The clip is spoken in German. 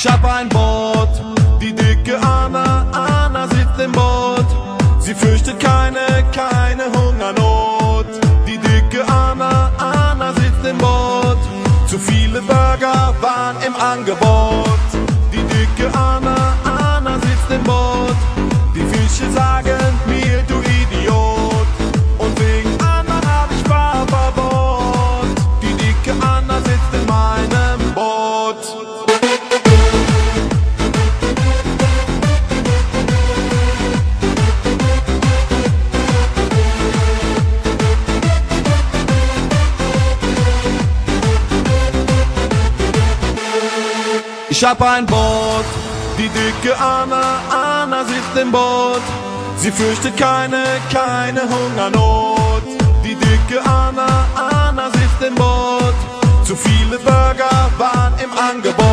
Ich hab ein Boot, die dicke Anna sitzt im Boot. Sie fürchtet keine Hungernot. Die dicke Anna sitzt im Boot. Zu viele Burger waren im Angebot. Die dicke Anna sitzt im Boot. Die Fische sagen mir, du Idiot. Und wegen Anna hab ich Fahrverbot. Die dicke Anna sitzt in meinem Boot. Ich hab ein Boot, die dicke Anna sitzt im Boot. Sie fürchtet keine Hungernot. Die dicke Anna sitzt im Boot. Zu viele Burger waren im Angebot.